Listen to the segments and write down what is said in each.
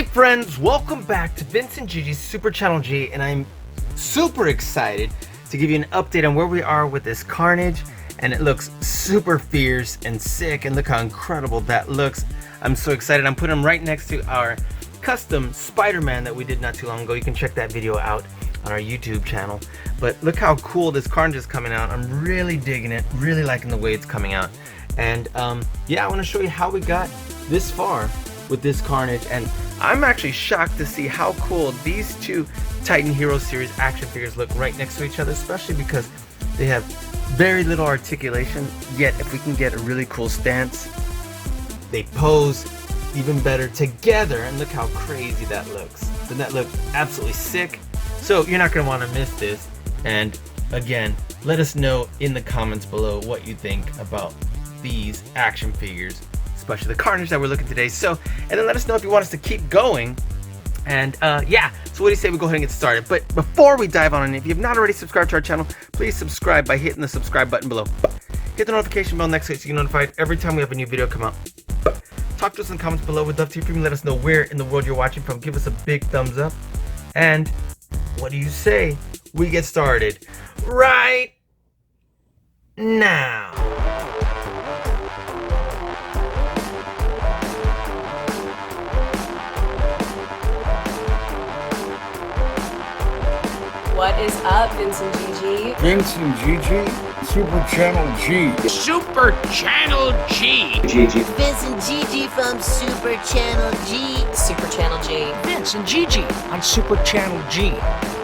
Hey friends, welcome back to Vince and Gigi's Super Channel G, and I'm super excited to give you an update on where we are with this Carnage, and it looks super fierce and sick, and look how incredible that looks. I'm so excited. I'm putting him right next to our custom Spider-Man that we did not too long ago. You can check that video out on our YouTube channel. But look how cool this Carnage is coming out. I'm really digging it, really liking the way it's coming out. And yeah, I want to show you how we got this far with this Carnage, and I'm actually shocked to see how cool these two Titan Hero Series action figures look right next to each other, especially because they have very little articulation, yet if we can get a really cool stance, they pose even better together, and look how crazy that looks. Doesn't that look absolutely sick? So you're not going to want to miss this, and again, let us know in the comments below what you think about these action figures, especially the Carnage that we're looking today. So, and then let us know if you want us to keep going. And yeah, so what do you say we go ahead and get started? But before we dive on, if you have not already subscribed to our channel, please subscribe by hitting the subscribe button below. Hit the notification bell next to it so you get notified every time we have a new video come out. Talk to us in the comments below. We'd love to hear from you. Let us know where in the world you're watching from. Give us a big thumbs up. And what do you say we get started right now? What is up, Vince and Gigi? Vince and Gigi, Super Channel G. Super Channel G. Gigi. Vince and Gigi from Super Channel G. Super Channel G. Vince and Gigi on Super Channel G.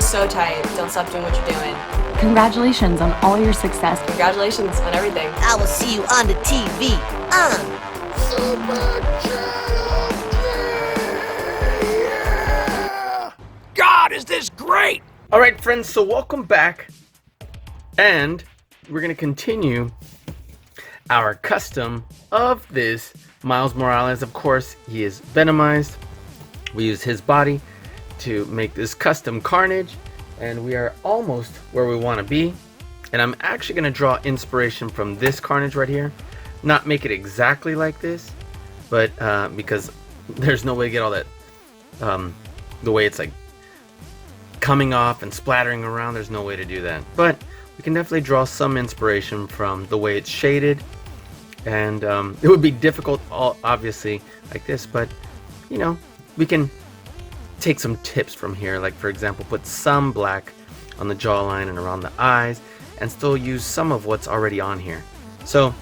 So tight. Don't stop doing what you're doing. Congratulations on all your success. Congratulations on everything. I will see you on the TV on Super Channel G. God, is this great? All right, friends, so welcome back, and we're going to continue our custom of this Miles Morales. Of course, he is Venomized. We use his body to make this custom Carnage, and we are almost where we want to be. And I'm actually going to draw inspiration from this Carnage right here. Not make it exactly like this, but because there's no way to get all that, the way it's like coming off and splattering around, there's no way to do that. But we can definitely draw some inspiration from the way it's shaded, and it would be difficult obviously like this, but you know, we can take some tips from here, like for example put some black on the jawline and around the eyes and still use some of what's already on here. So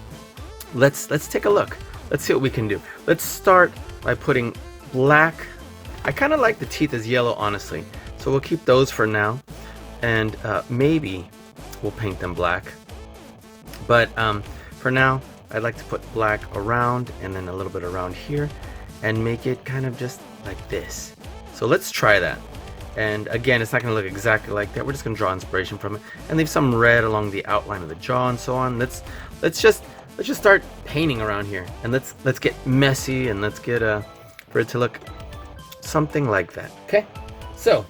let's take a look. Let's see what we can do. Let's start by putting black. I kind of like the teeth as yellow, honestly. So we'll keep those for now, and maybe we'll paint them black. But for now, I'd like to put black around and then a little bit around here and make it kind of just like this. So let's try that. And again, it's not going to look exactly like that. We're just going to draw inspiration from it and leave some red along the outline of the jaw and so on. Let's just start painting around here, and let's get messy, and let's get for it to look something like that. Okay, so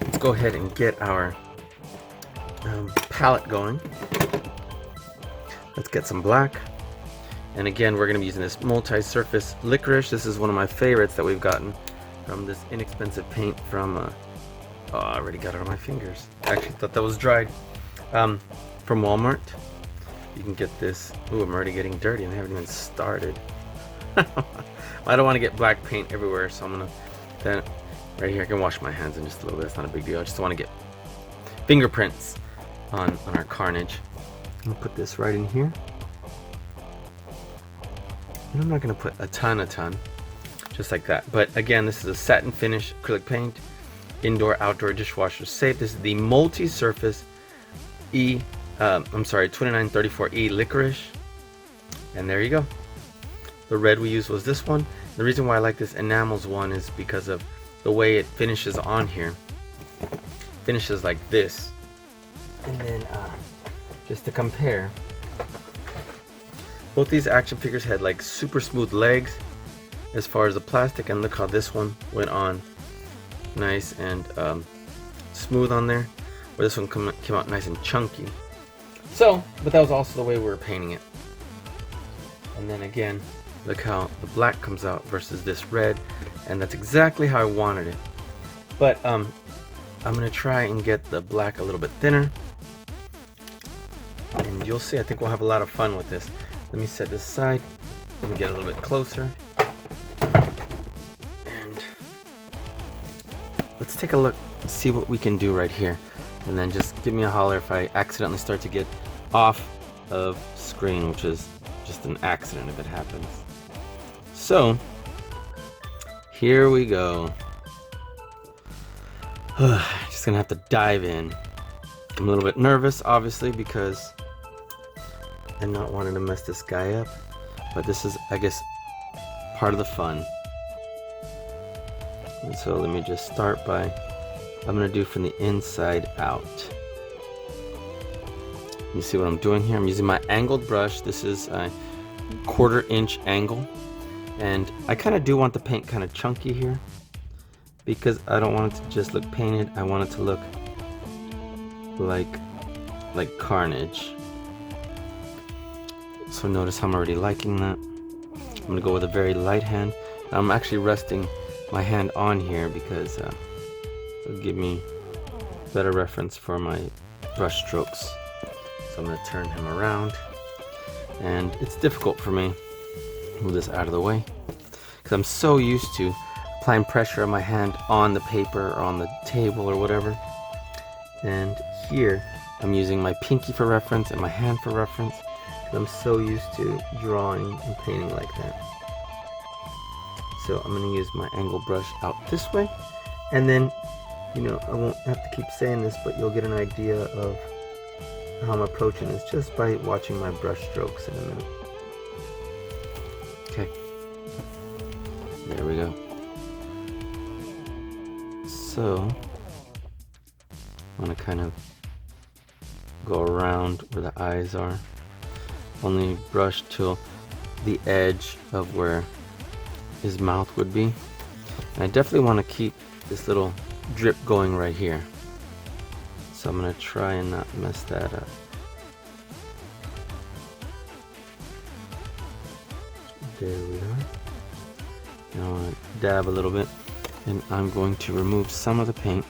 let's go ahead and get our palette going. Let's get some black, and again we're going to be using this multi-surface licorice. This is one of my favorites that we've gotten from this inexpensive paint from oh, I already got it on my fingers. I actually thought that was dried. From Walmart. You can get this. Ooh, I'm already getting dirty and I haven't even started. I don't want to get black paint everywhere, so I'm gonna then right here I can wash my hands in just a little bit. It's not a big deal. I just want to get fingerprints on our Carnage. I'm gonna put this right in here, and I'm not gonna put a ton, just like that. But again, this is a satin finish acrylic paint, indoor outdoor dishwasher safe. This is the multi-surface I'm sorry, 2934E licorice, and there you go. The red we used was this one. The reason why I like this enamels one is because of the way it finishes on here. Finishes like this. And then just to compare, both these action figures had like super smooth legs as far as the plastic, and look how this one went on nice and smooth on there, where this one came out nice and chunky. So, but that was also the way we were painting it. And then again, Look how the black comes out versus this red, and that's exactly how I wanted it. But I'm gonna try and get the black a little bit thinner, and you'll see, I think we'll have a lot of fun with this. Let me set this aside. Let me get a little bit closer, and let's take a look, see what we can do right here, and then just give me a holler if I accidentally start to get off of screen, which is just an accident if it happens. So here we go. Just gonna have to dive in. I'm a little bit nervous, obviously, because I'm not wanting to mess this guy up, but this is, I guess, part of the fun. And so let me just start by, I'm gonna do from the inside out. You see what I'm doing here? I'm using my angled brush. This is a 1/4 inch angle, and I kind of do want the paint kind of chunky here, because I don't want it to just look painted. I want it to look like Carnage. So notice how I'm already liking that. I'm gonna go with a very light hand. I'm actually resting my hand on here because it'll give me better reference for my brush strokes. So I'm gonna turn him around, and it's difficult for me. Move this out of the way because I'm so used to applying pressure on my hand on the paper or on the table or whatever. And here I'm using my pinky for reference and my hand for reference because I'm so used to drawing and painting like that. So I'm gonna use my angle brush out this way, and then, you know, I won't have to keep saying this, but you'll get an idea of how I'm approaching this just by watching my brush strokes in a minute. Okay, there we go. So I'm gonna kind of go around where the eyes are, only brush till the edge of where his mouth would be. And I definitely want to keep this little drip going right here, so I'm gonna try and not mess that up. There we are. Now I'm gonna dab a little bit, and I'm going to remove some of the paint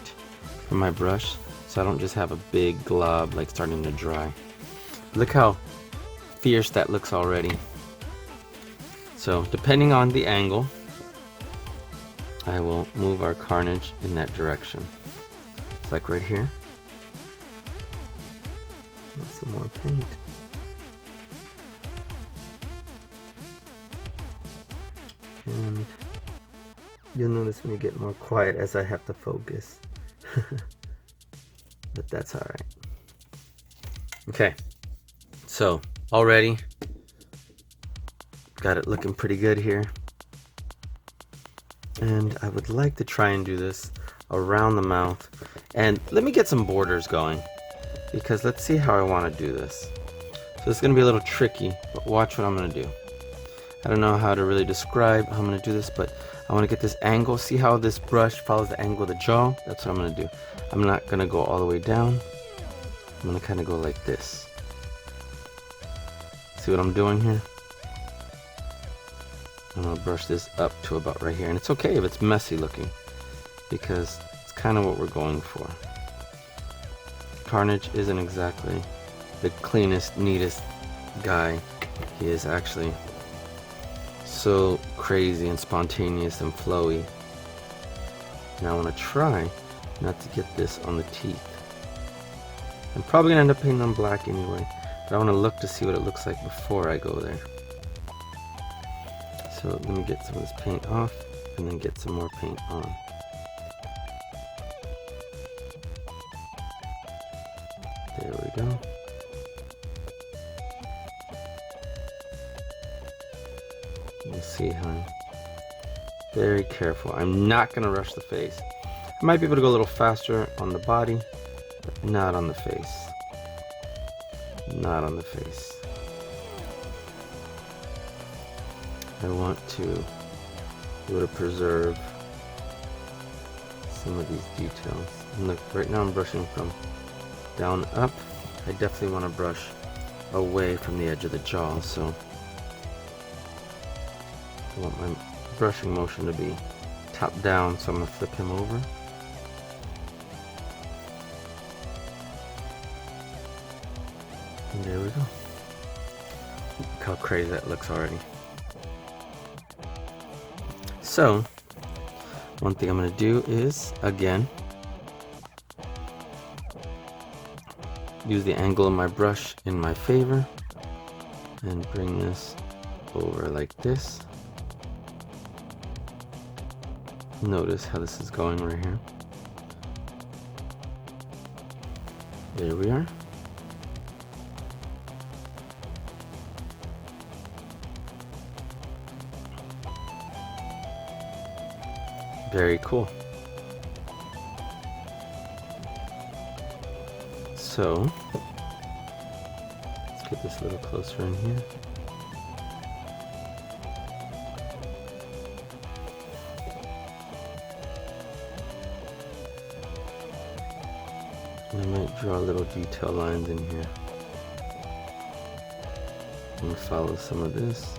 from my brush so I don't just have a big glob like starting to dry. Look how fierce that looks already. So depending on the angle, I will move our Carnage in that direction. It's like right here. Some more paint. And you'll notice when you get more quiet as I have to focus. But that's alright. Okay, so already got it looking pretty good here. And I would like to try and do this around the mouth. And let me get some borders going, because let's see how I want to do this. So it's going to be a little tricky, but watch what I'm going to do. I don't know how to really describe how I'm going to do this, but I want to get this angle. See how this brush follows the angle of the jaw? That's what I'm going to do. I'm not going to go all the way down. I'm going to kind of go like this. See what I'm doing here? I'm going to brush this up to about right here. And it's okay if it's messy looking, because it's kind of what we're going for. Carnage isn't exactly the cleanest, neatest guy. He is actually so crazy and spontaneous and flowy. Now I want to try not to get this on the teeth. I'm probably going to end up painting them black anyway, but I want to look to see what it looks like before I go there. So let me get some of this paint off and then get some more paint on. There we go. You'll see how I'm very careful. I'm not going to rush the face. I might be able to go a little faster on the body, but not on the face. Not on the face. I want to be able to preserve some of these details. And look, right now I'm brushing from down up. I definitely want to brush away from the edge of the jaw, so I want my brushing motion to be top down, so I'm going to flip him over. And there we go. Look how crazy that looks already. So, one thing I'm going to do is, again, use the angle of my brush in my favor and bring this over like this. Notice how this is going right here. There we are. Very cool. So, let's get this a little closer in here. I might draw little detail lines in here. I'm going to follow some of this.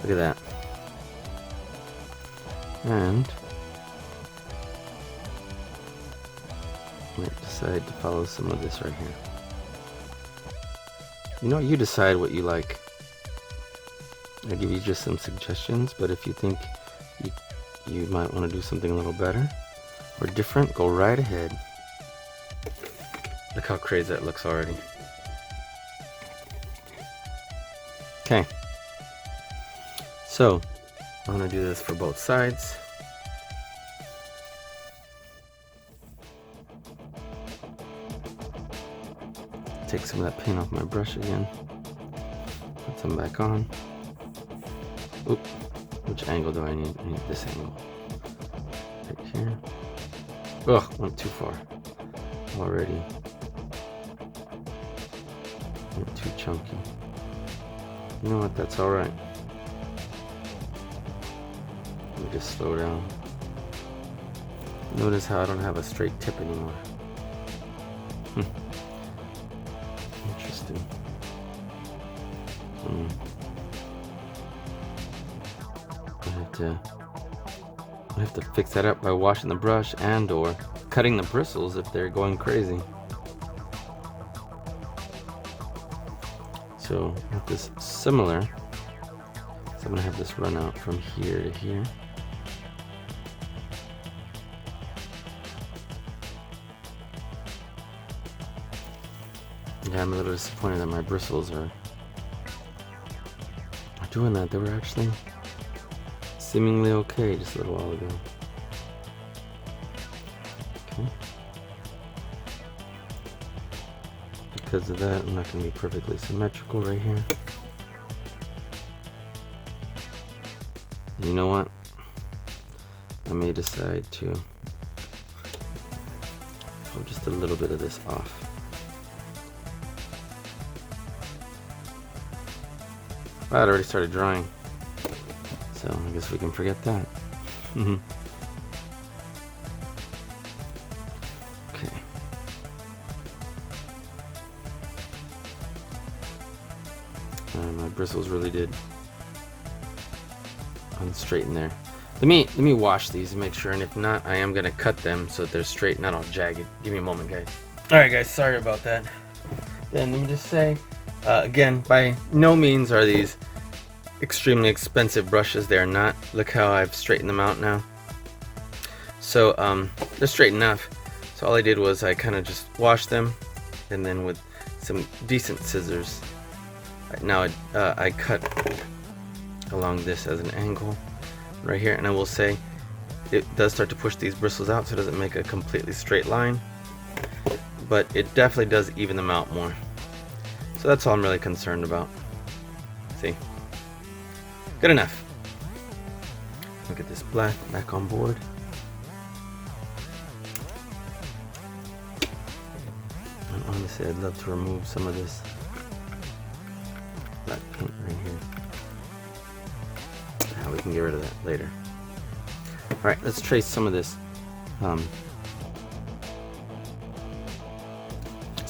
Look at that. And I might decide to follow some of this right here. You know, you decide what you like. I give you just some suggestions, but if you think you might want to do something a little better or different, go right ahead. Look how crazy that looks already. Okay. So, I'm going to do this for both sides. Take some of that paint off my brush again. Put some back on. Oop, which angle do I need? I need this angle. Right here. Ugh, went too far already. Went too chunky. You know what, that's alright. Let me just slow down. Notice how I don't have a straight tip anymore. Interesting. I have to fix that up by washing the brush and or cutting the bristles if they're going crazy. So with this similar, so I'm gonna have this run out from here to here. Yeah, I'm a little disappointed that my bristles are doing that. They were actually seemingly okay just a little while ago. Okay. Because of that, I'm not going to be perfectly symmetrical right here. You know what? I may decide to pull just a little bit of this off. Well, it already started drying. So I guess we can forget that. Okay. My bristles really did unstraighten there. Let me wash these and make sure, and if not, I am gonna cut them so that they're straight, not all jagged. Give me a moment, guys. All right, guys. Sorry about that. Then let me just say, again, by no means are these extremely expensive brushes. They are not. Look how I've straightened them out now. So they're straight enough. So all I did was I kind of just washed them, and then with some decent scissors, now I cut along this as an angle right here. And I will say it does start to push these bristles out, so it doesn't make a completely straight line, but it definitely does even them out more. So that's all I'm really concerned about. See? Good enough. Look at this black back on board. And honestly, I'd love to remove some of this black paint right here. Now we can get rid of that later. Alright, let's trace some of this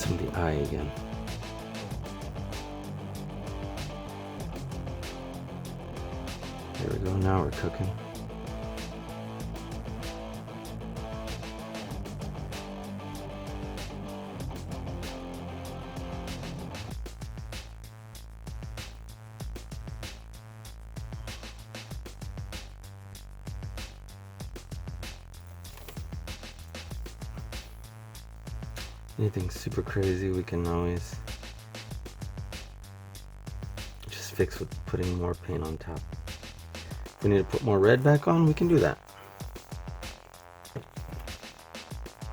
some of the eye again. There we go, now we're cooking. Anything super crazy, we can always just fix with putting more paint on top. If we need to put more red back on, we can do that.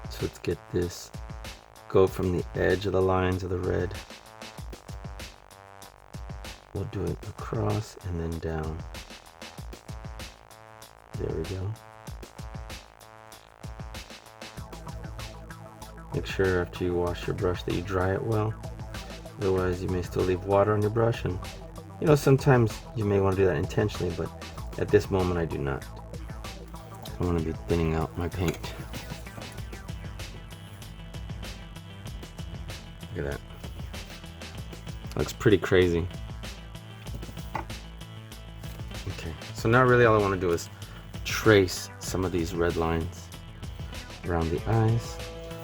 So let's get this, go from the edge of the lines of the red. We'll do it across and then down. There we go. Make sure after you wash your brush that you dry it well. Otherwise you may still leave water on your brush, and you know, sometimes you may want to do that intentionally, but at this moment I do not. I want to be thinning out my paint. Look at that. Looks pretty crazy. Okay, so now really all I want to do is trace some of these red lines around the eyes.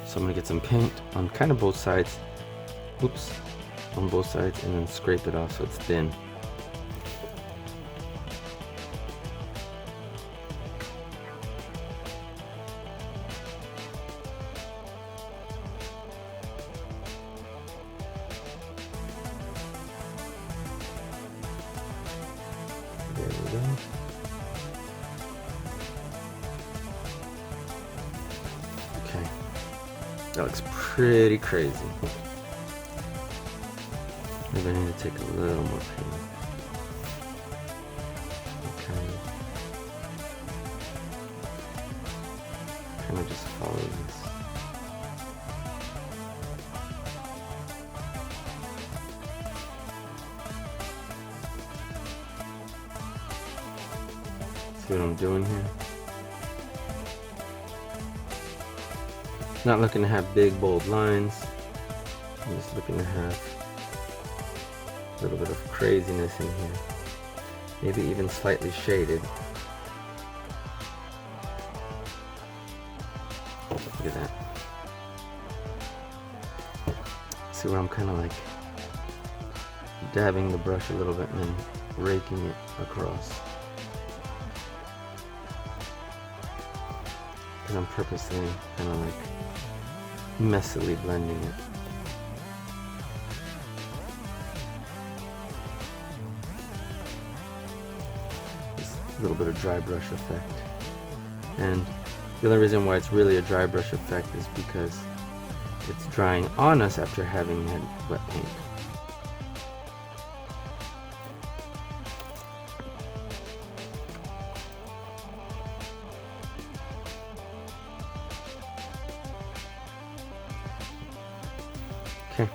So I'm going to get some paint on kind of both sides. Oops. On both sides, and then scrape it off so it's thin. There we go. Okay. That looks pretty crazy. Maybe I need to take a little more paint. Okay. Kind of just follow this. See what I'm doing here? Not looking to have big bold lines. I'm just looking to have a little bit of craziness in here. Maybe even slightly shaded. Look at that. See where I'm kind of like dabbing the brush a little bit and then raking it across. Because I'm purposely kind of like messily blending it. Just a little bit of dry brush effect. And the only reason why it's really a dry brush effect is because it's drying on us after having had wet paint. Okay,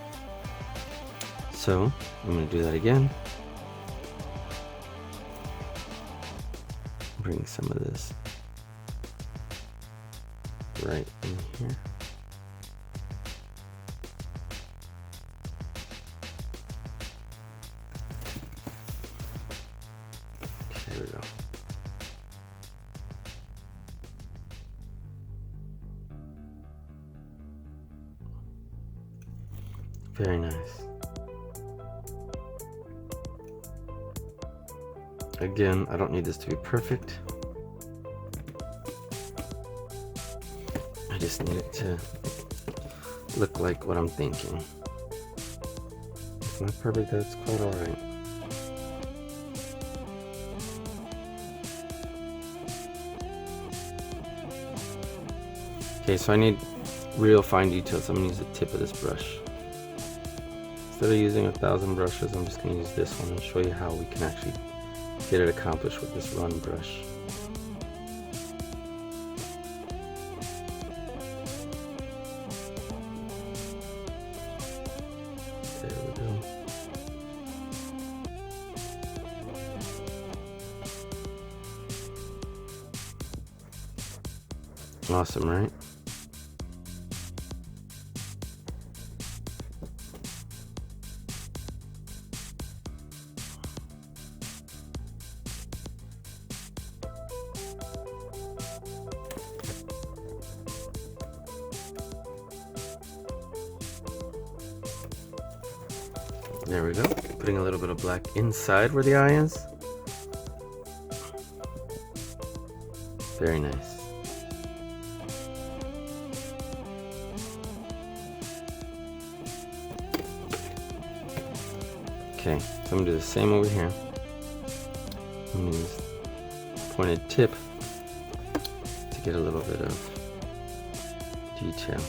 so I'm going to do that again. Bring some of this right in here. Okay, there we go. Very nice. Again, I don't need this to be perfect. I just need it to look like what I'm thinking. It's not perfect, that's quite alright. Okay, so I need real fine details, so I'm going to use the tip of this brush. Instead of using 1,000 brushes, I'm just going to use this one and show you how we can actually get it accomplished with this run brush. There we go. Awesome, right? There we go. Putting a little bit of black inside where the eye is. Very nice. Okay, so I'm gonna do the same over here. I'm gonna use pointed tip to get a little bit of detail.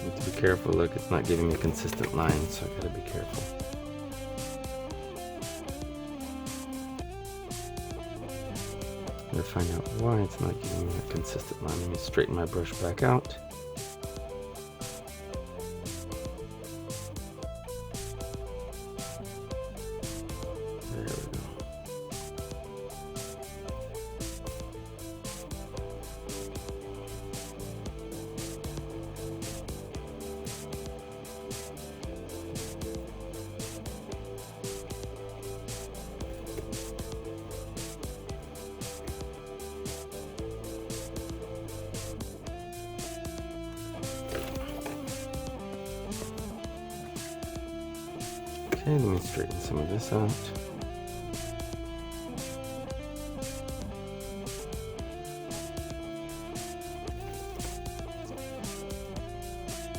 Need to be careful. Look, it's not giving me a consistent line, so I gotta be careful. I'm gonna find out why it's not giving me a consistent line. Let me straighten my brush back out. There we go. Okay, let me straighten some of this out.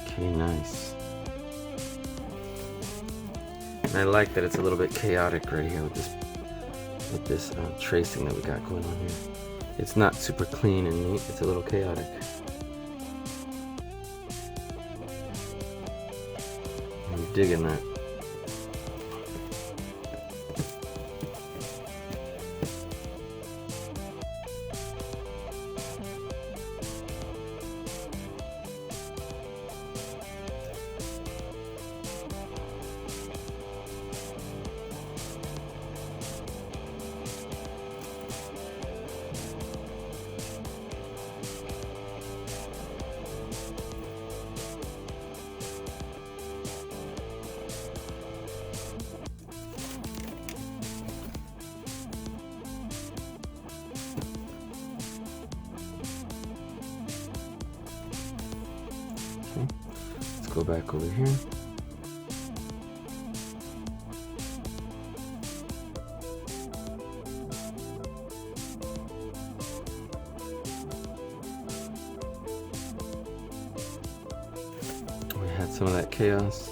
Okay, nice. And I like that it's a little bit chaotic right here with this tracing that we got going on here. It's not super clean and neat, it's a little chaotic. I'm digging that. Let's go back over here. We had some of that chaos.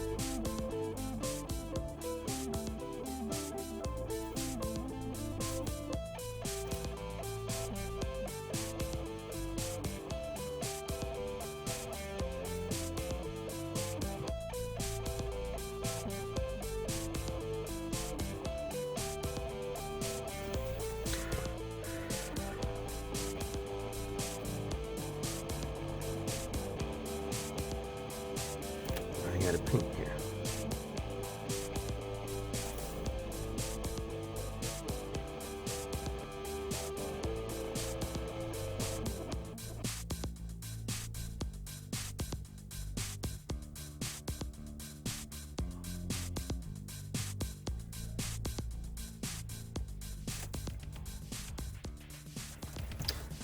Running out of paint here.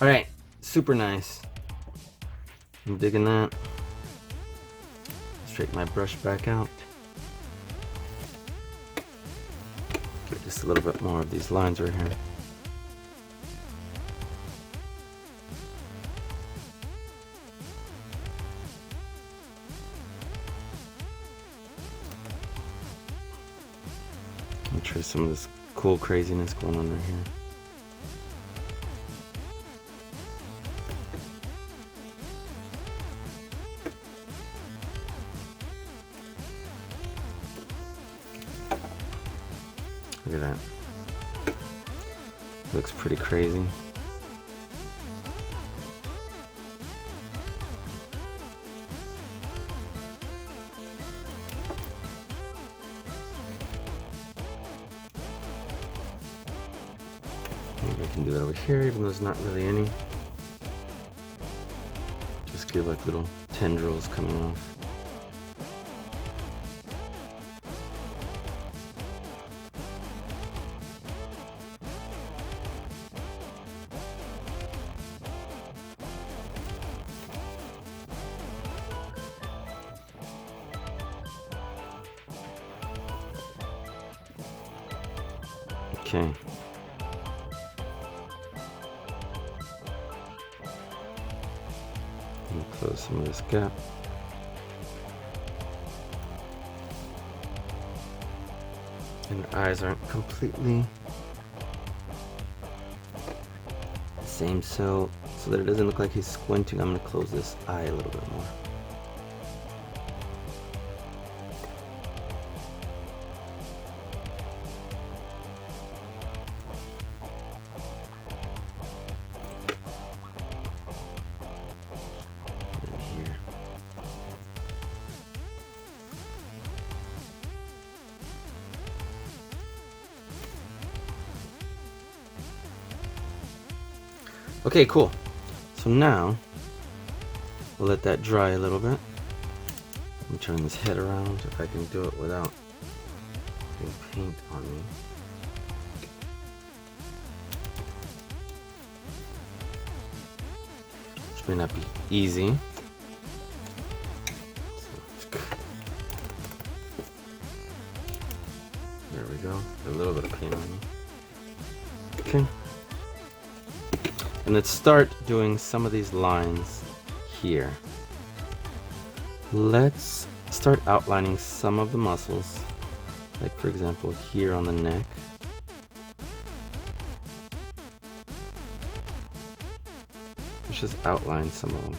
All right, super nice. I'm digging that. Straighten my brush back out. Get just a little bit more of these lines right here. Let me trace some of this cool craziness going on right here. Look at that. Looks pretty crazy. Maybe I can do that over here, even though there's not really any. Just get like little tendrils coming off. Okay. Let me close some of this gap. And the eyes aren't completely the same, so that it doesn't look like he's squinting, I'm going to close this eye a little bit more. Okay, cool. So now we'll let that dry a little bit. Let me turn this head around if I can do it without getting paint on me. Which may not be easy. There we go. A little bit of paint on me. Okay. And let's start doing some of these lines here. Let's start outlining some of the muscles, like for example here on the neck. Let's just outline some of them.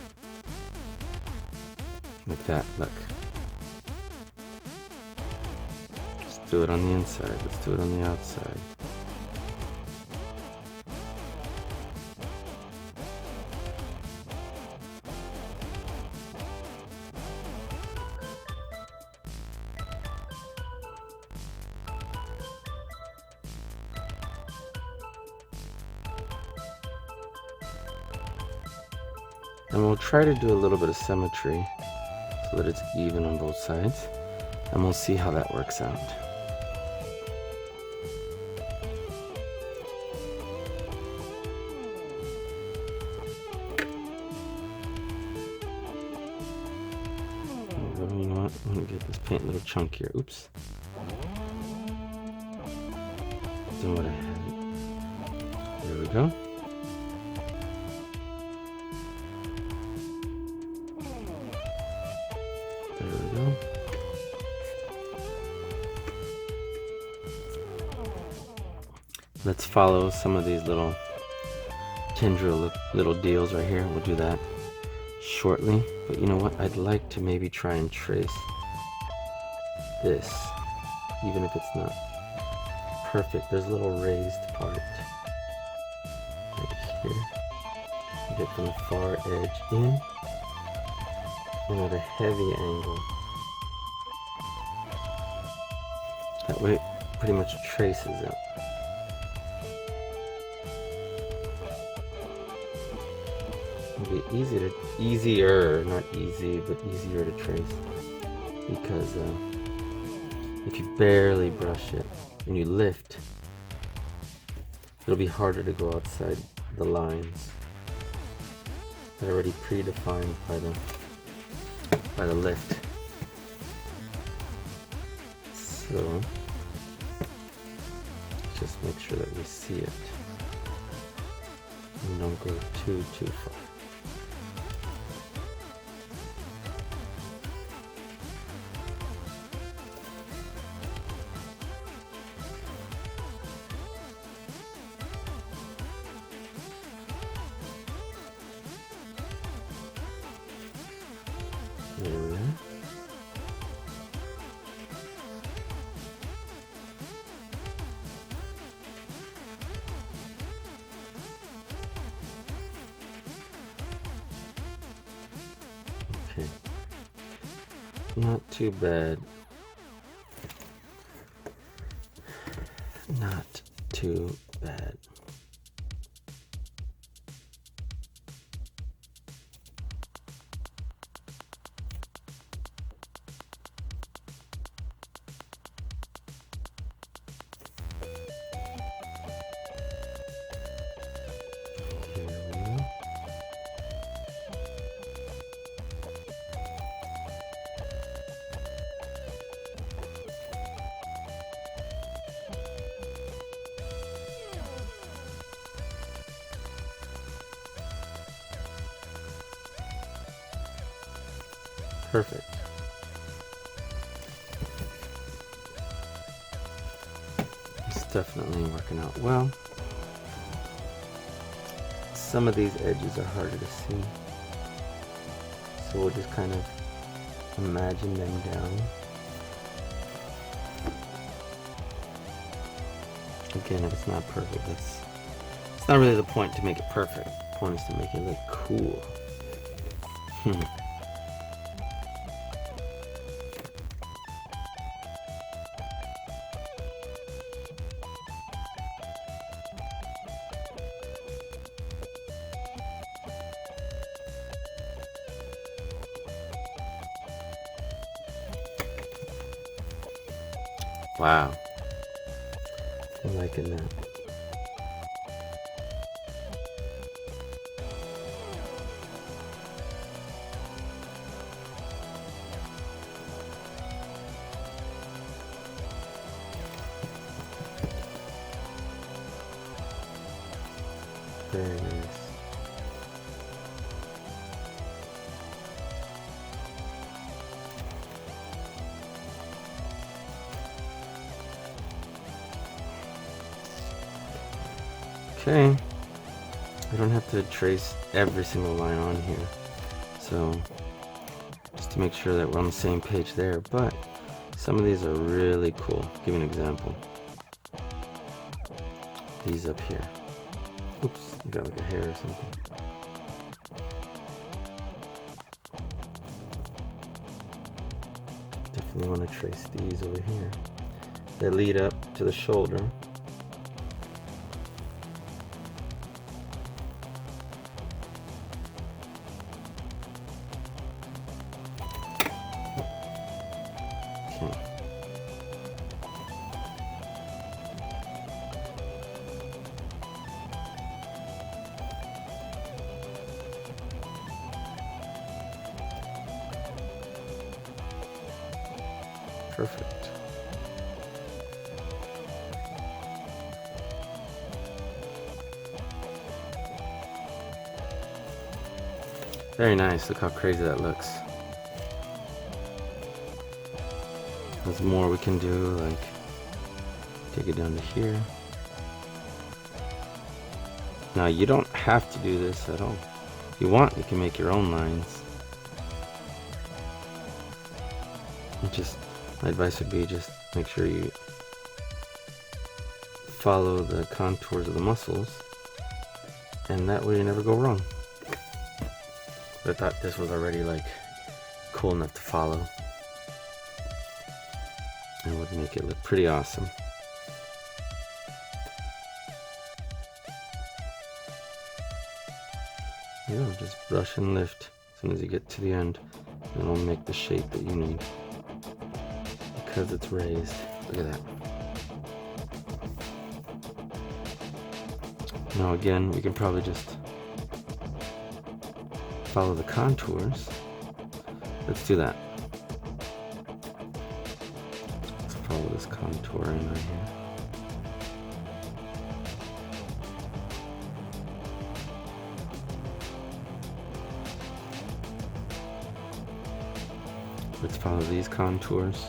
Like that, look. Let's do it on the inside, let's do it on the outside. And we'll try to do a little bit of symmetry so that it's even on both sides. And we'll see how that works out. You know what? I'm gonna get this paint a little chunkier. Oops. Than what I had. There we go. There we go. Let's follow some of these little tendril little deals right here. We'll do that shortly. But you know what? I'd like to maybe try and trace this, even if it's not perfect. There's a little raised part right here. Get from the far edge in. And at a heavy angle. That way it pretty much traces it. It'll be easier, not easy, but easier to trace. Because if you barely brush it and you lift, it'll be harder to go outside the lines that are already predefined by the lift. So just make sure that we see it and don't go too far. There we are. Okay. Not too bad. Not too bad. Perfect. It's definitely working out well. Some of these edges are harder to see, so we'll just kind of imagine them down. Again, if it's not perfect, it's not really the point to make it perfect. The point is to make it look cool. Wow. I'm liking that. Very nice. Okay, I don't have to trace every single line on here, so just to make sure that we're on the same page there, but some of these are really cool. I'll give you an example. These up here. Oops, you got like a hair or something. Definitely want to trace these over here. They lead up to the shoulder. Perfect. Very nice. Look how crazy that looks. There's more we can do, like take it down to here. Now you don't have to do this at all. If you want, you can make your own lines. My advice would be just make sure you follow the contours of the muscles, and that way you never go wrong. But I thought this was already like cool enough to follow, and would make it look pretty awesome. Yeah, just brush and lift as soon as you get to the end, and it'll make the shape that you need. Because it's raised. Look at that. Now again, we can probably just follow the contours. Let's do that. Let's follow this contour in right here. Let's follow these contours.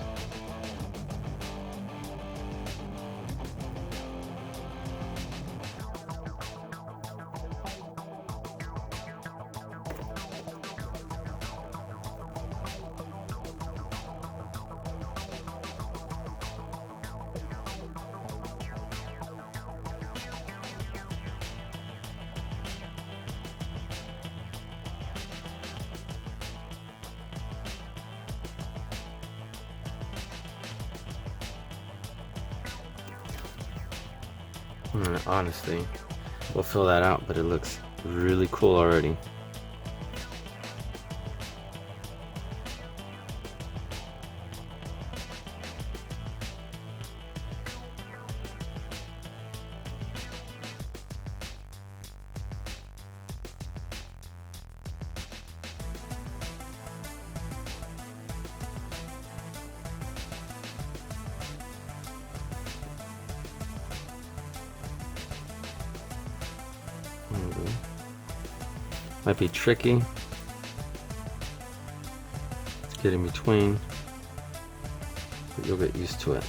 Honestly, we'll fill that out, but it looks really cool already. Might be tricky. get in between, but you'll get used to it.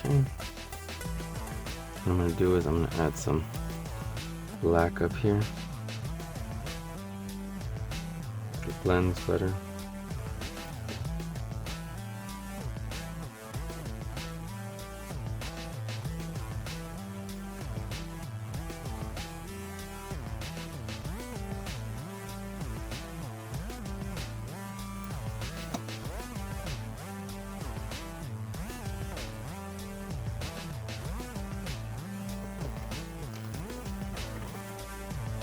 Okay. What I'm going to do is I'm going to add some black up here. It blends better.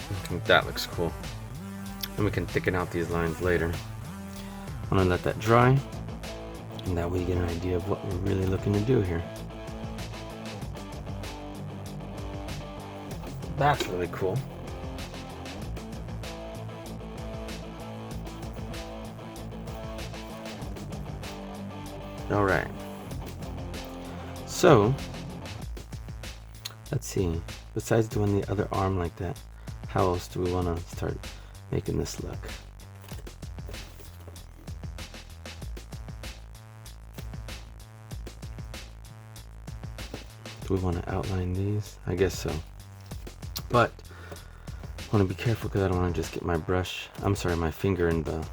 I think that looks cool. And we can thicken out these lines later. I'm gonna let that dry, and that way you get an idea of what we're really looking to do here. That's really cool. All right. So, let's see. Besides doing the other arm like that, how else do we want to start making this look? Do we want to outline these? I guess so. But I want to be careful because I don't want to just get my brush, my finger in the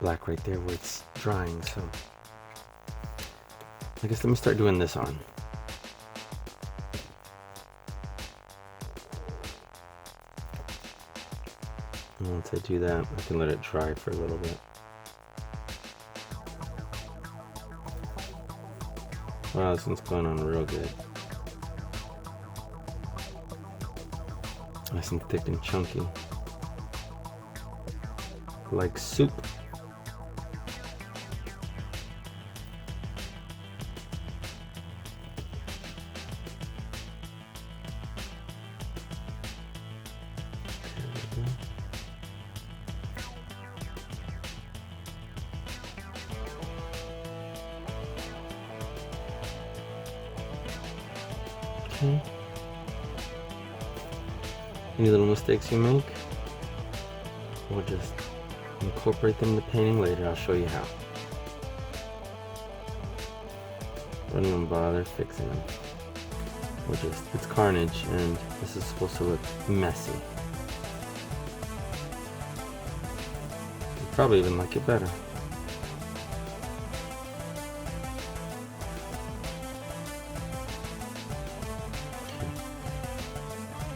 black right there where it's drying. So I guess let me start doing this arm. And once I do that, I can let it dry for a little bit. Wow, this one's going on real good. Nice and thick and chunky. Like soup. Okay. Any little mistakes you make, we'll just incorporate them in the painting later. I'll show you how. Don't even bother fixing them. It's Carnage, and this is supposed to look messy. You'll probably even like it better.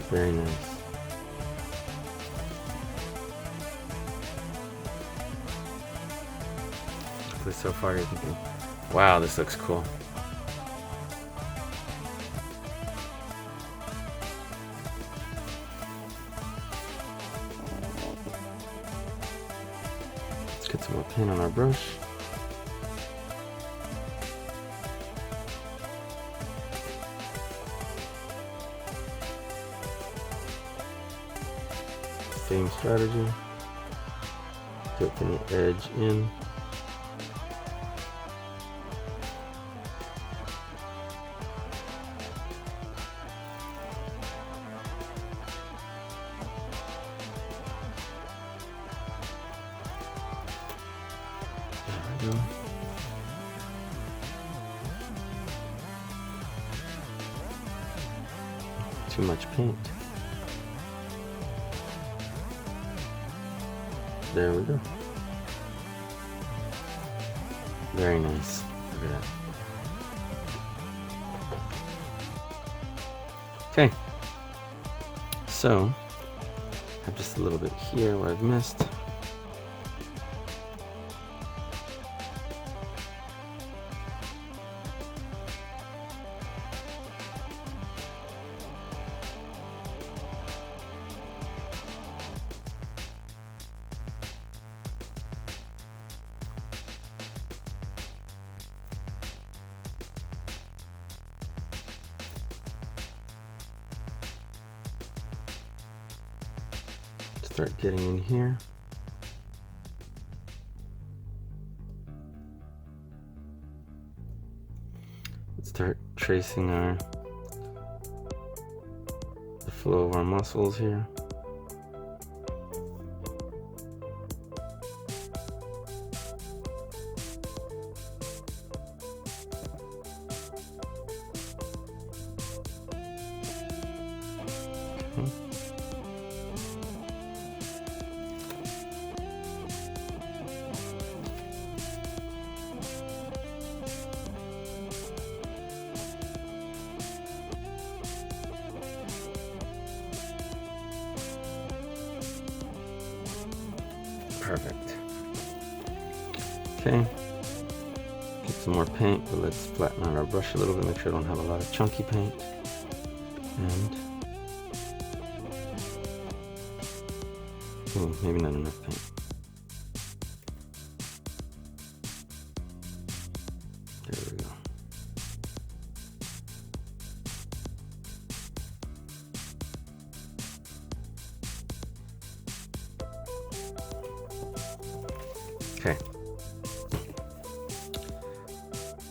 Very nice. Hopefully so far you're thinking, wow, this looks cool. Let's get some more paint on our brush. Same strategy. Do it from the edge in. There we go. Too much paint. There we go. Very nice. Look at that. Okay. So, I have just a little bit here where I've missed. Start getting in here. Let's start tracing the flow of our muscles here. Perfect. Okay. Get some more paint, but let's flatten out our brush a little bit, make sure I don't have a lot of chunky paint. And oh, maybe not enough paint. There we go. Okay.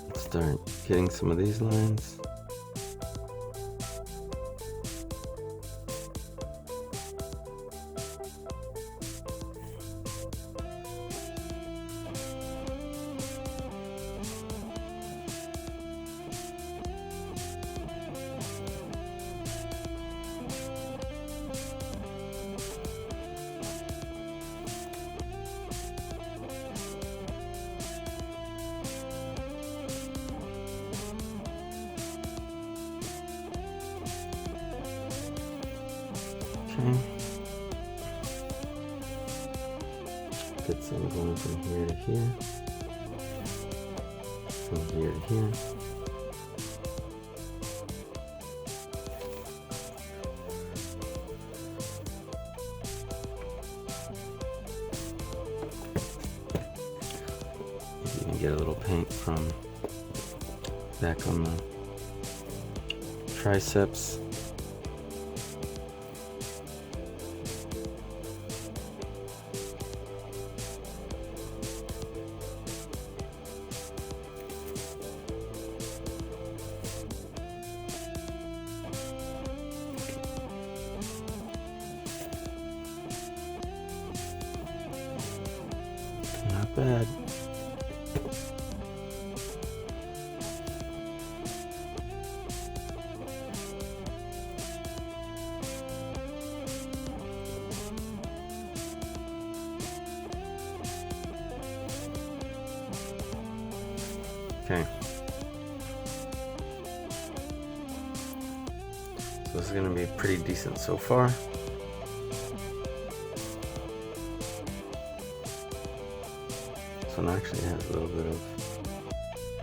Let's start getting some of these lines. Okay. Get some going from here to here. From here to here. You can get a little paint from back on the triceps. Not bad. Okay. So this is going to be pretty decent so far. This one actually has a little bit of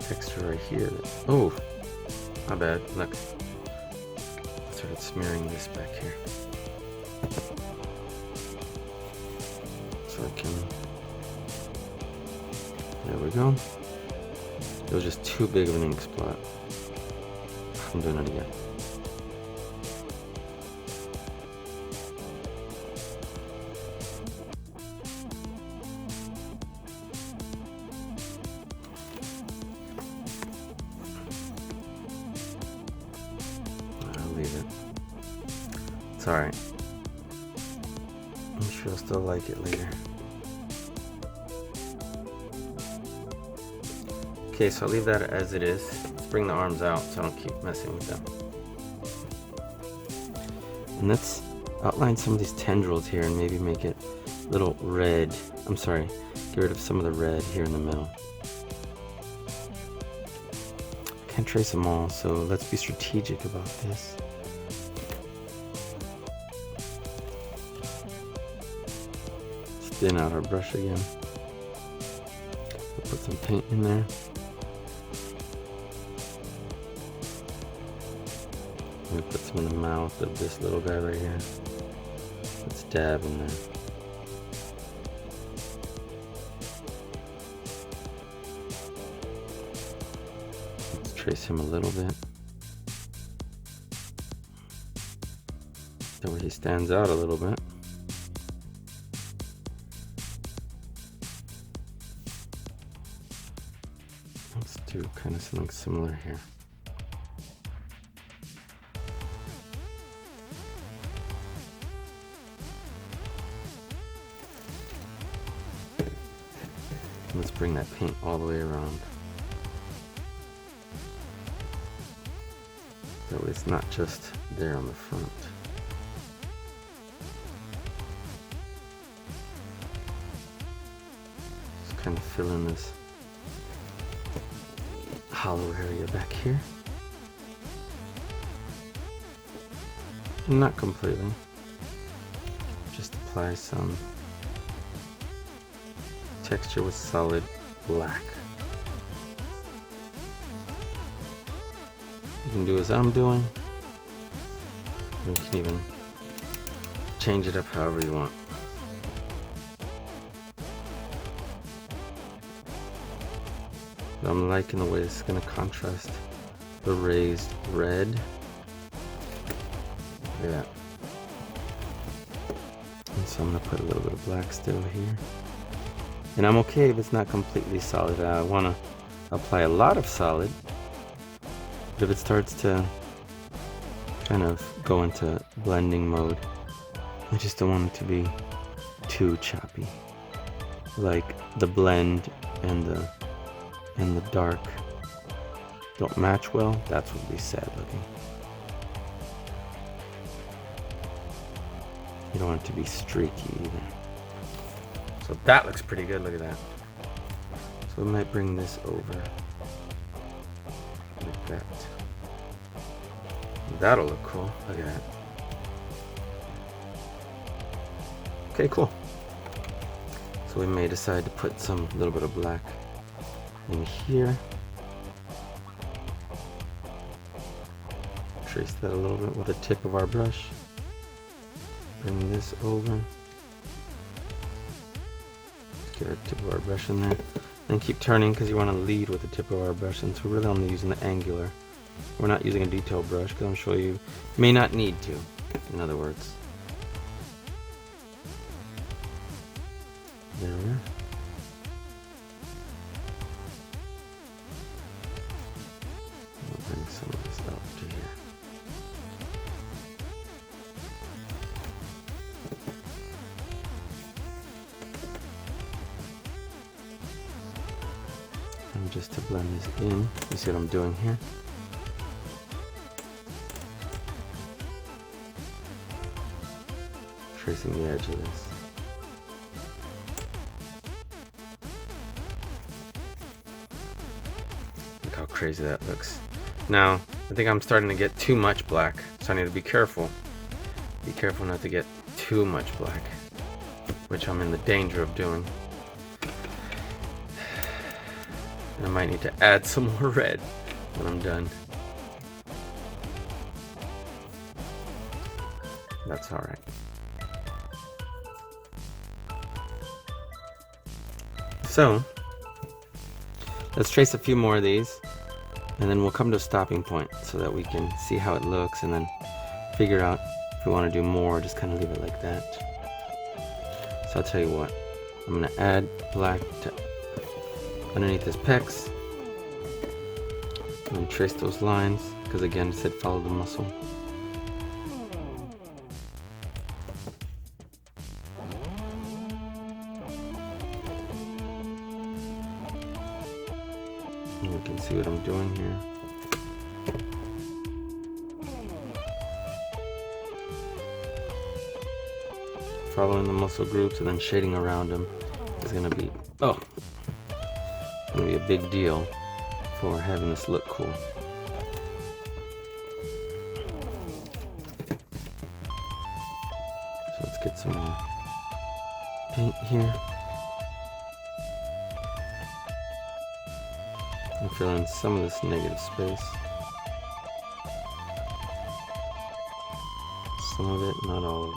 texture right here. Oh, my bad. Look, I started smearing this back here. So I can, there we go. It was just too big of an ink spot. I'm doing it again. I'll leave it. It's alright. I'm sure I'll still like it later. Okay, so I'll leave that as it is. Let's bring the arms out so I don't keep messing with them. And let's outline some of these tendrils here and maybe make it a little red. I'm sorry, get rid of some of the red here in the middle. I can't trace them all, so let's be strategic about this. Thin out our brush again. We'll put some paint in there. I'm gonna put some in the mouth of this little guy right here. Let's dab in there. Let's trace him a little bit. That way he stands out a little bit. do kind of something similar here. Let's bring that paint all the way around. That way it's not just there on the front. Just kind of fill in this hollow area back here. Not completely. Just apply some texture with solid black. You can do as I'm doing. You can even change it up however you want. But I'm liking the way this is going to contrast the raised red. Look at that. And so I'm going to put a little bit of black still here. And I'm okay if it's not completely solid. I want to apply a lot of solid. But if it starts to kind of go into blending mode, I just don't want it to be too choppy. Like the blend and the dark don't match well, that's what would be sad looking. You don't want it to be streaky either. So that looks pretty good, look at that. So we might bring this over like that. That'll look cool, look at that. Okay, cool. So we may decide to put some little bit of black in here. Trace that a little bit with the tip of our brush. Bring this over. Get our tip of our brush in there. And keep turning because you want to lead with the tip of our brush. And so we're really only using the angular. We're not using a detail brush because I'm sure you may not need to, in other words. There we are. I'll bring some of this out to here. And just to blend this in, you see what I'm doing here? Tracing the edge of this. Look how crazy that looks. Now, I think I'm starting to get too much black, so I need to be careful. Be careful not to get too much black, which I'm in the danger of doing. I might need to add some more red when I'm done. That's alright. So, let's trace a few more of these, and then we'll come to a stopping point so that we can see how it looks and then figure out if we want to do more or just kind of leave it like that. So I'll tell you what, I'm going to add black to underneath this pecs and trace those lines because again it said follow the muscle. And you can see what I'm doing here. Following the muscle groups and then shading around them is going to be a big deal for having this look cool. So let's get some more paint here. And fill in some of this negative space. Some of it, not all of it.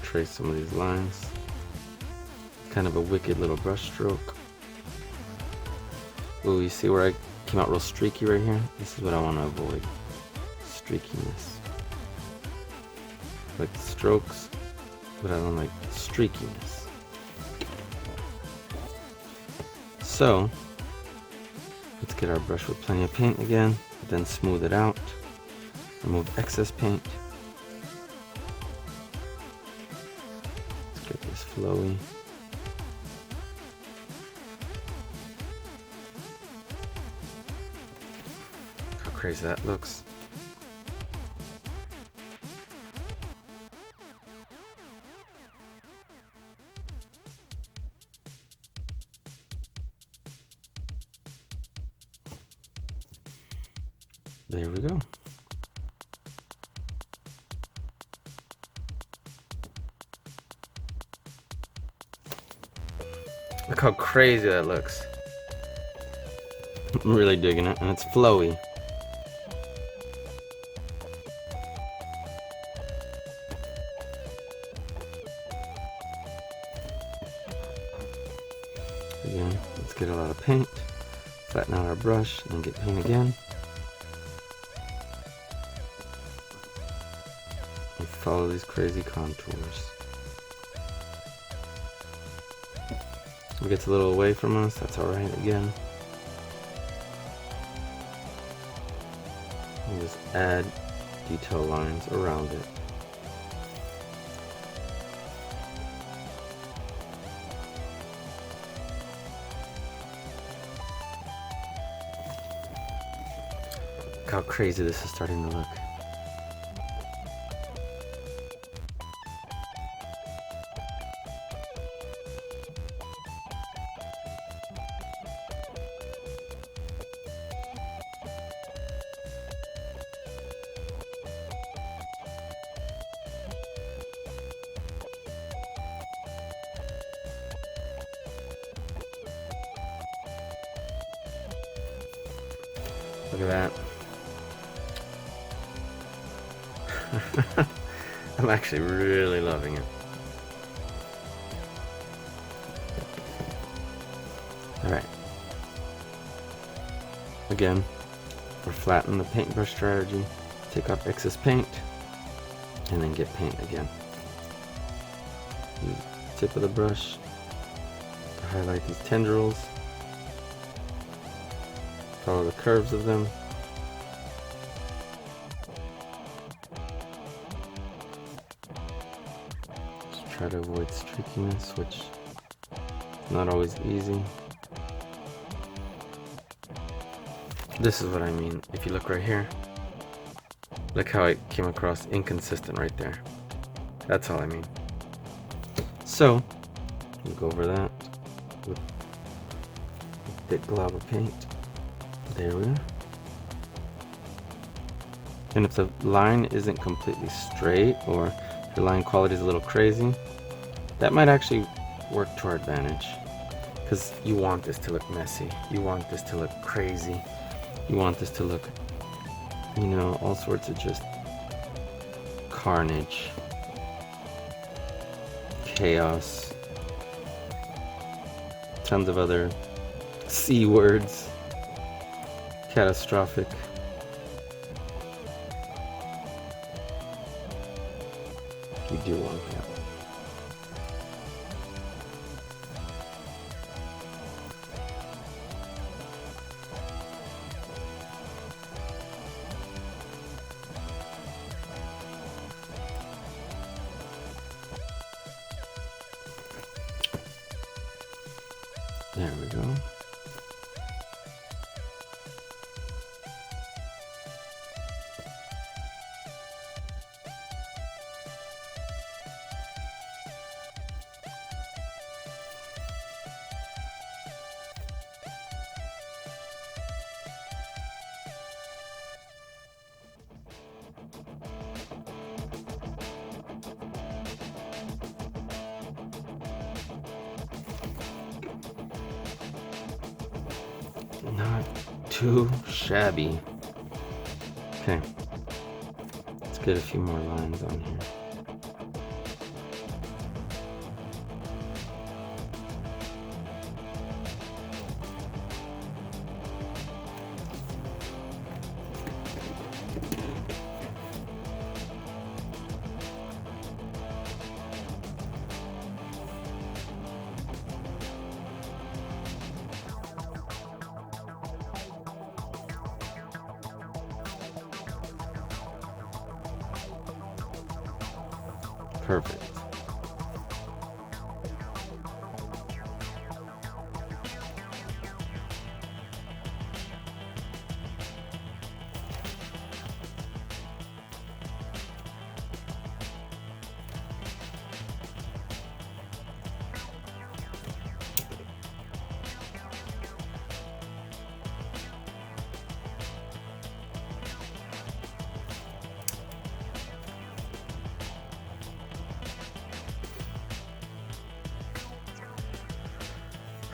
trace some of these lines. Kind of a wicked little brush stroke. Ooh, you see where I came out real streaky right here? This is what I want to avoid. Streakiness. Like strokes, but I don't like streakiness. So, let's get our brush with plenty of paint again, then smooth it out. Remove excess paint. Let's get this flowy. How crazy that looks. There we go. Look how crazy that looks. I'm really digging it, and it's flowy. Again, let's get a lot of paint, flatten out our brush, and get paint again. And follow these crazy contours. If it gets a little away from us, that's alright again. And just add detail lines around it. Look how crazy this is starting to look. Look at that. I'm actually really loving it. Alright. Again, we're flattening the paintbrush strategy. Take off excess paint, and then get paint again. Use the tip of the brush to highlight these tendrils. Follow the curves of them. Just try to avoid streakiness, which is not always easy. This is what I mean. If you look right here, look how it came across inconsistent right there. That's all I mean. So, we'll go over that with a thick glob of paint. There we are. And if the line isn't completely straight, or your line quality is a little crazy, that might actually work to our advantage. Because you want this to look messy. You want this to look crazy. You want this to look, you know, all sorts of just carnage, chaos, tons of other C words. Catastrophic. You do want that. There we go. Not too shabby. Okay. Let's get a few more lines on here. Perfect.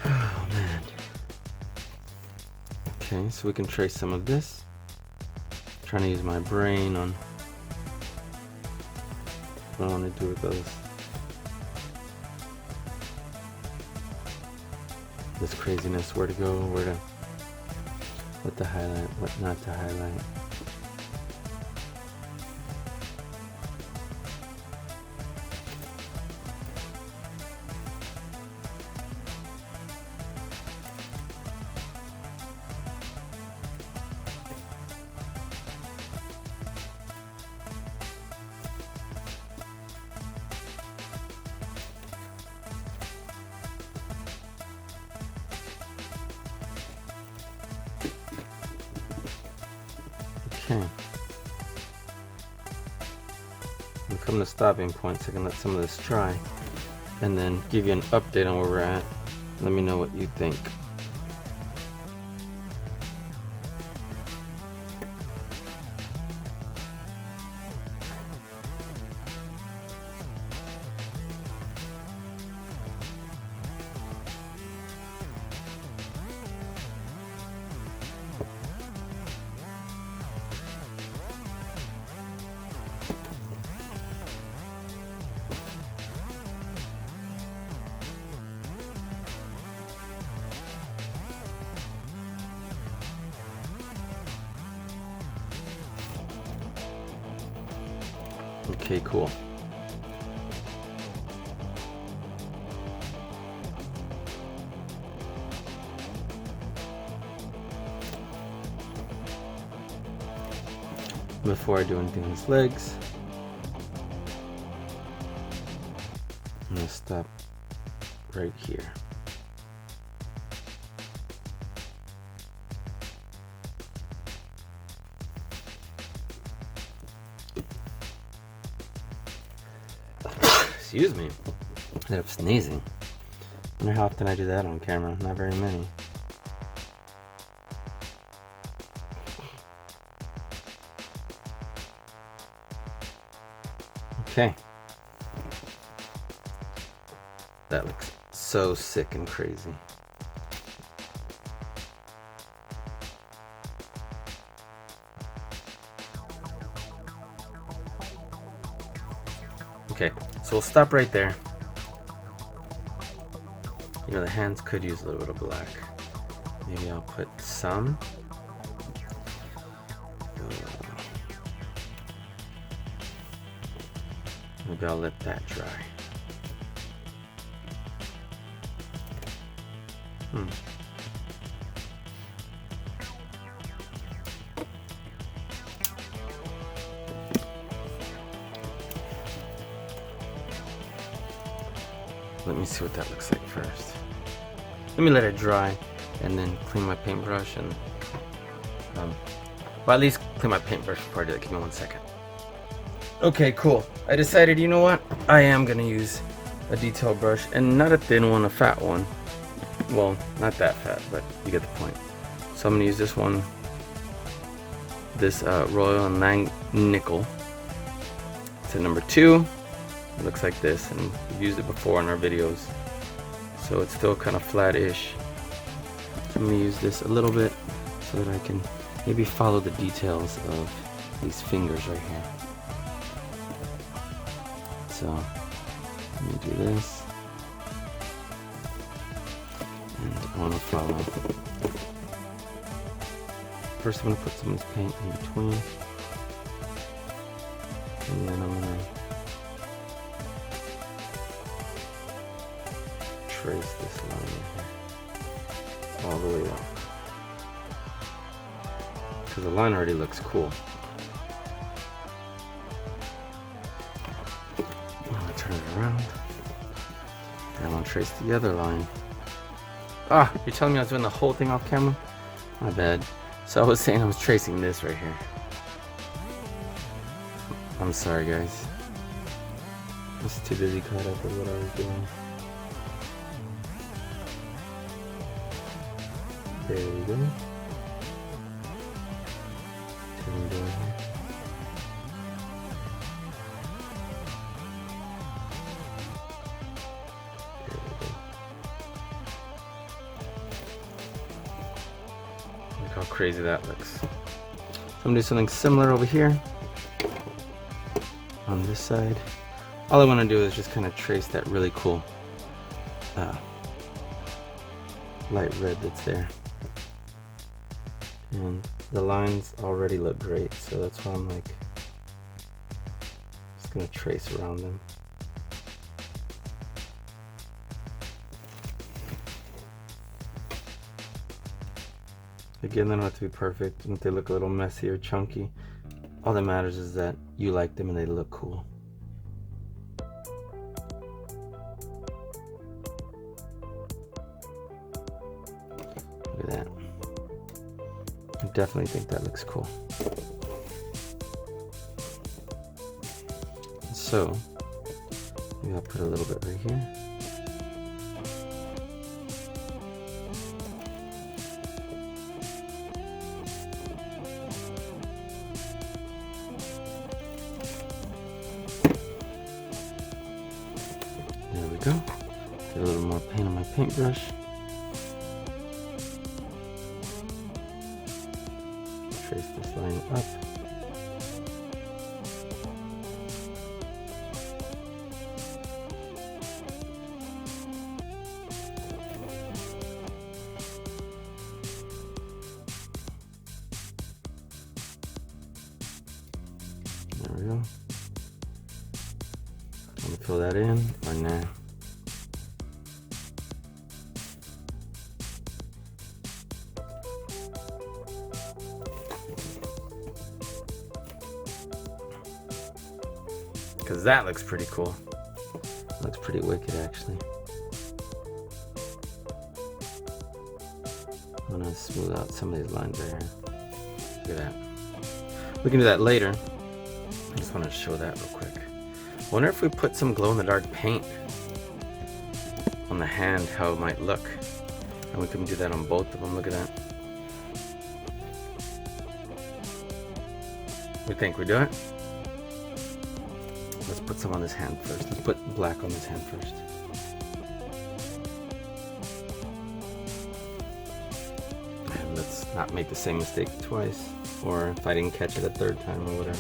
Oh man. Okay, so we can trace some of this. I'm trying to use my brain on what I want to do with those. This craziness, where to go, where to, what to highlight, what not to highlight. Okay. We'll come to stopping points. I can let some of this dry and then give you an update on where we're at. Let me know what you think. Okay, cool. Before I do anything on his legs, I'm gonna stop right here. Excuse me. I ended up sneezing. I wonder how often I do that on camera. Not very many. Okay. That looks so sick and crazy. Okay, so we'll stop right there. You know, the hands could use a little bit of black. Maybe I'll put some. Maybe I'll let that dry. Let me see what that looks like first. Let me let it dry and then clean my paintbrush and well, at least clean my paintbrush before I do that. Give me 1 second. Okay, cool. I decided, you know what? I am gonna use a detail brush, and not a thin one, a fat one. Well, not that fat, but you get the point. So I'm gonna use this one, this Royal Nickel. It's a number 2. It looks like this, and we've used it before in our videos, so it's still kind of flat-ish. So I'm gonna use this a little bit so that I can maybe follow the details of these fingers right here. So let me do this, and I want to follow. First I'm going to put some of this paint in between, and then I'm going to trace this line right here all the way up, because the line already looks cool. around. And I'm gonna trace the other line. Ah, you're telling me I was doing the whole thing off camera? My bad. So I was saying I was tracing this right here. I'm sorry, guys. I was too busy caught up with what I was doing. There we go. Turn down here. There we go. Look how crazy that looks. So I'm gonna do something similar over here. On this side. All I want to do is just kind of trace that really cool light red that's there. And the lines already look great, so that's why I'm like just gonna trace around them. Again, they don't have to be perfect, and if they look a little messy or chunky, all that matters is that you like them and they look cool. Look at that. I definitely think that looks cool. So, maybe I'll put a little bit right here. There we go. Get a little more paint on my paintbrush. Trace this line up. There we go. I'm gonna fill that in or nah. Because that looks pretty cool. Looks pretty wicked, actually. I'm gonna smooth out some of these lines right here. Look at that. We can do that later. I just want to show that real quick. I wonder if we put some glow-in-the-dark paint on the hand, how it might look. And we can do that on both of them. Look at that. We think we do it? Let's put some on this hand first. Let's put black on this hand first. And let's not make the same mistake twice, or if I didn't catch it a third time or whatever.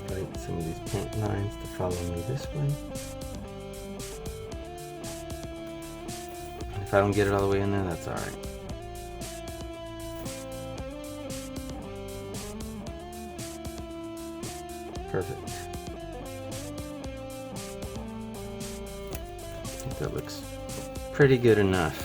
Invite some of these paint lines to follow me this way. If I don't get it all the way in there, that's alright. Perfect. I think that looks pretty good enough.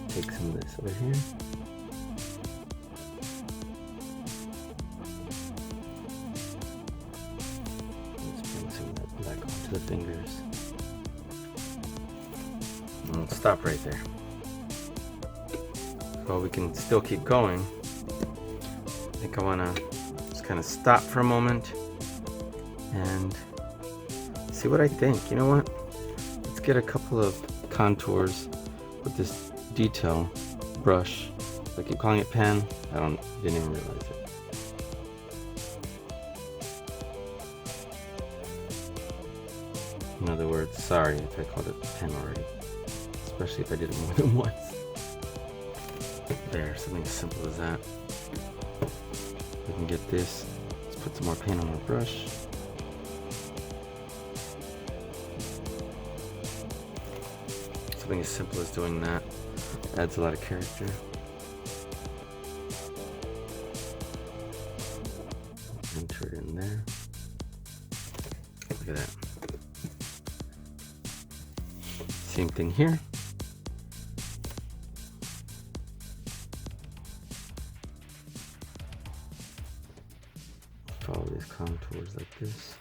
Take some of this over here. the fingers. And we'll stop right there. Well, we can still keep going. I think I want to just kind of stop for a moment and see what I think. You know what? Let's get a couple of contours with this detail brush. I keep calling it pen. Didn't even realize it. In other words, sorry if I called it pen already, especially if I did it more than once. There, something as simple as that. We can get this. Let's put some more paint on our brush. Something as simple as doing that adds a lot of character. Enter it in there. Look at that. Same thing here. Follow these contours like this.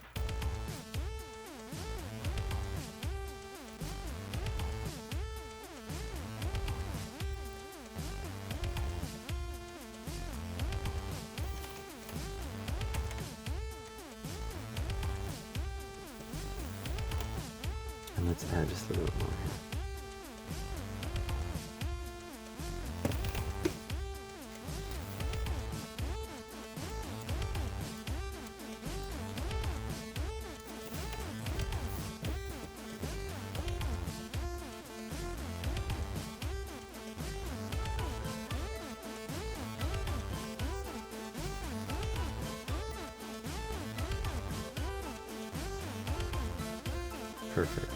And let's add just a little bit more here. Perfect.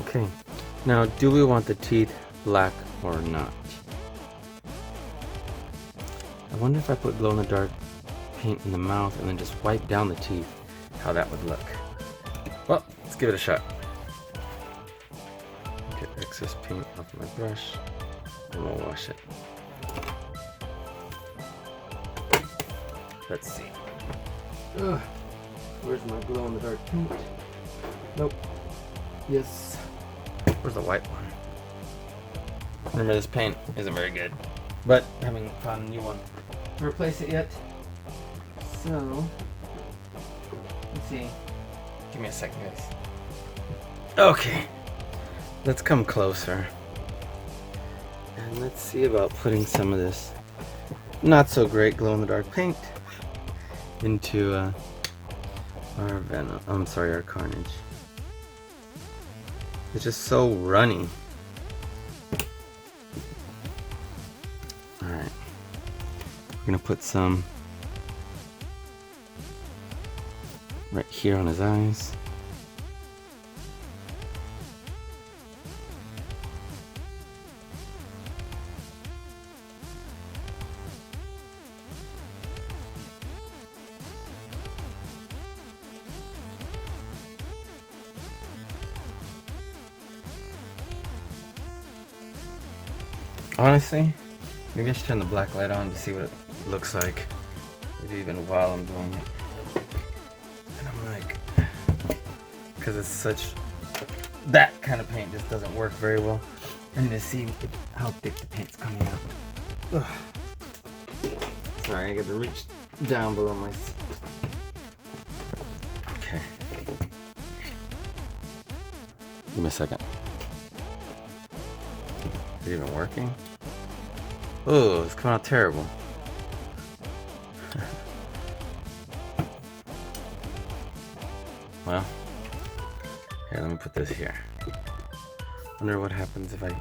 Okay, now do we want the teeth black or not? I wonder if I put glow in the dark paint in the mouth and then just wipe down the teeth, how that would look. Well, let's give it a shot. Get excess paint off my brush and we'll wash it. Let's see. Ugh. Where's my glow in the dark paint? Nope. Yes. Where's the white one? Remember, this paint isn't very good, but I haven't found a new one to replace it yet. So, let's see. Give me a second, guys. Okay, let's come closer. And let's see about putting some of this not so great glow in the dark paint into our Carnage. It's just so runny. Alright. We're gonna put some right here on his eyes. Honestly, maybe I should turn the black light on to see what it looks like. Maybe even while I'm doing it. And I'm like, because it's such, that kind of paint just doesn't work very well. I need to see how thick the paint's coming out. Ugh. Sorry, I got to reach down below my. Okay. Give me a second. Is it even working? Oh, it's coming out terrible. Well, here, let me put this here. Wonder what happens if I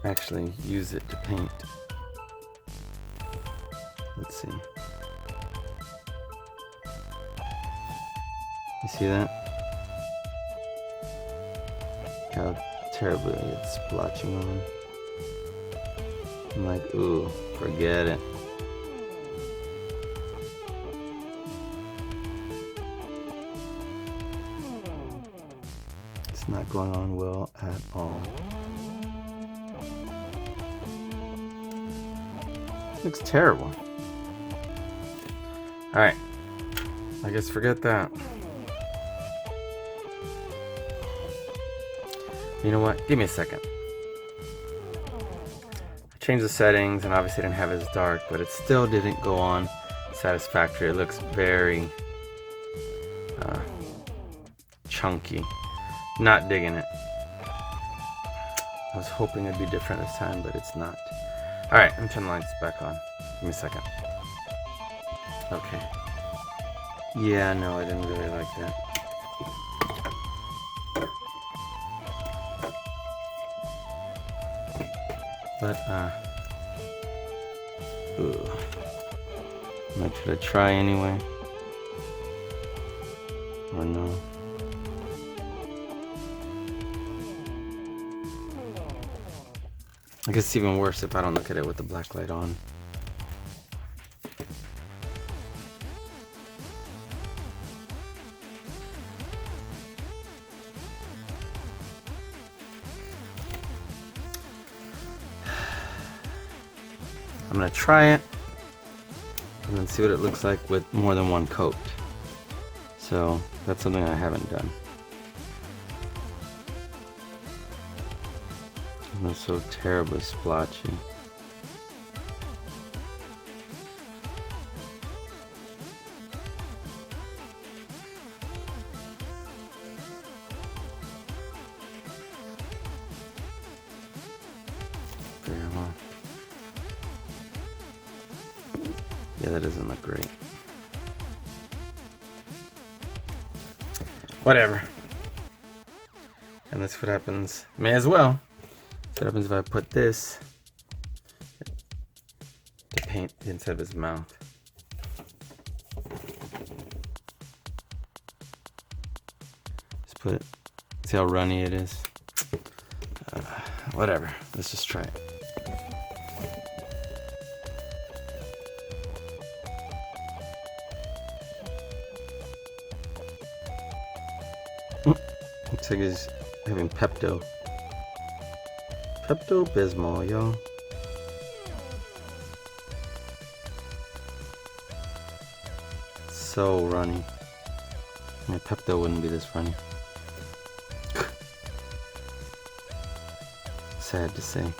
actually use it to paint. Let's see. You see that? How terribly it's splotching on. I'm like, ooh, forget it. It's not going on well at all. Looks terrible. Alright. I guess forget that. You know what? Give me a second. I changed the settings and obviously didn't have it as dark, but it still didn't go on satisfactory. It looks very chunky. Not digging it. I was hoping it'd be different this time, but it's not. Alright, I'm turning the lights back on. Give me a second. Okay. Yeah, no, I didn't really like that. But, should I try anyway? Or no? I guess it's even worse if I don't look at it with the black light on. I'm gonna try it and then see what it looks like with more than one coat. So that's something I haven't done. It's so terribly splotchy. Very well. Yeah, that doesn't look great. Whatever. And that's what happens. May as well. What happens if I put this to paint the inside of his mouth? Just put it. See how runny it is? Whatever. Let's just try it. Looks like he's having Pepto-Bismol, y'all. So runny. My Pepto wouldn't be this runny. Sad to say.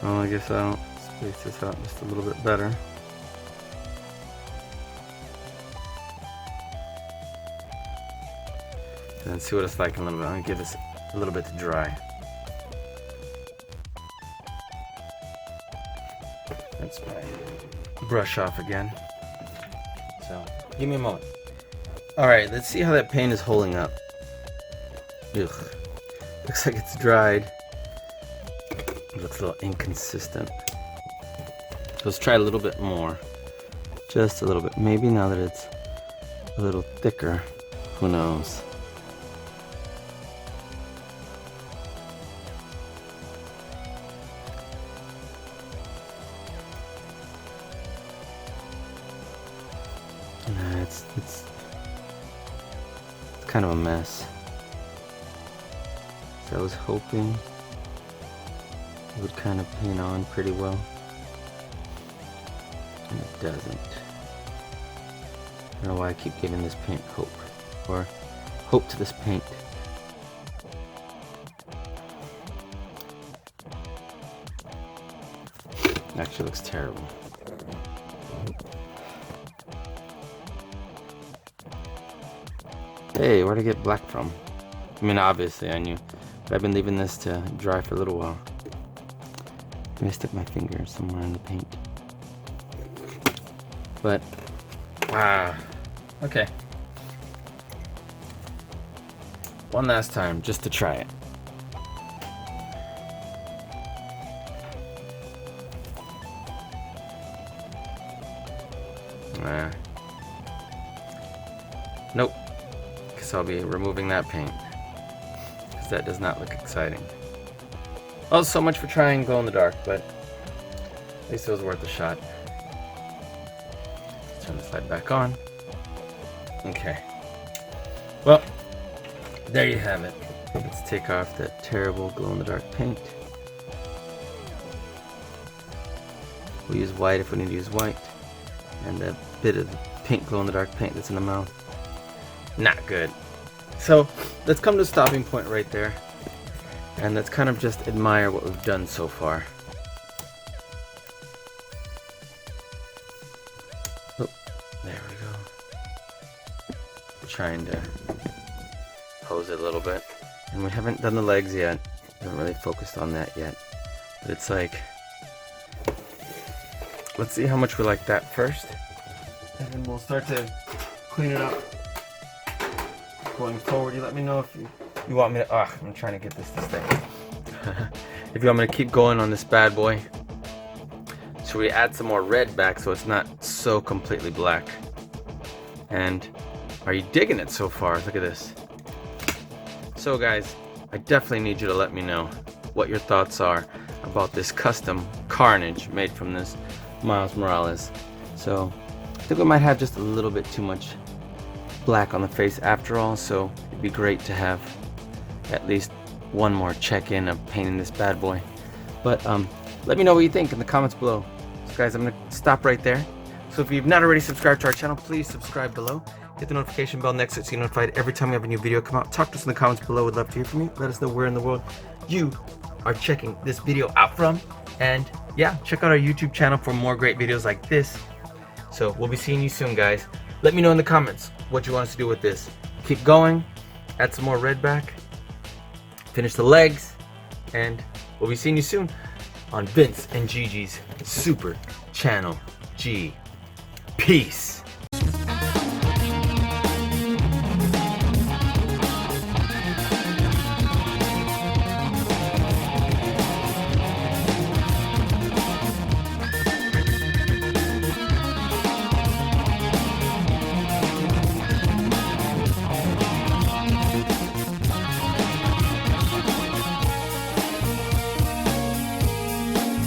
Well, I guess I'll space this out just a little bit better. And then see what it's like in a little bit. I'm gonna give this a little bit to dry. That's my brush off again. So, give me a moment. Alright, let's see how that paint is holding up. Ugh. Looks like it's dried. It looks a little inconsistent. So let's try a little bit more. Just a little bit. Maybe now that it's a little thicker, who knows? Nah, it's kind of a mess. So I was hoping it would kind of paint on pretty well. And it doesn't. I don't know why I keep giving this paint hope. Or hope to this paint. It actually looks terrible. Hey, where'd I get black from? I mean, obviously I knew. But I've been leaving this to dry for a little while. Maybe I stick my finger somewhere in the paint. But, wow. Okay. One last time, just to try it. Nope. Guess I'll be removing that paint. Because that does not look exciting. Well, so much for trying glow in the dark, but at least it was worth a shot. Turn this light back on. Okay. Well, there you have it. Let's take off that terrible glow in the dark paint. We'll use white if we need to use white. And a bit of the pink glow in the dark paint that's in the mouth. Not good. So let's come to a stopping point right there. And let's kind of just admire what we've done so far. Oh, there we go. Trying to pose it a little bit. And we haven't done the legs yet. Haven't really focused on that yet. But it's like, let's see how much we like that first. And then we'll start to clean it up going forward. You let me know if you want me to, I'm trying to get this to stay. If you want me to keep going on this bad boy. Should we add some more red back so it's not so completely black? And are you digging it so far? Look at this. So guys, I definitely need you to let me know what your thoughts are about this custom Carnage made from this Miles Morales. So I think we might have just a little bit too much black on the face after all, so it'd be great to have at least one more check-in of painting this bad boy. But let me know what you think in the comments below. So guys, I'm gonna stop right there. So if you've not already subscribed to our channel, please subscribe below. Hit the notification bell next to it so you're notified every time we have a new video come out. Talk to us in the comments below. We'd love to hear from you. Let us know where in the world you are checking this video out from. And yeah, check out our YouTube channel for more great videos like this. So we'll be seeing you soon, guys. Let me know in the comments what you want us to do with this. Keep going, add some more red back, finish the legs, and we'll be seeing you soon on Vince and Gigi's Super Channel G. Peace.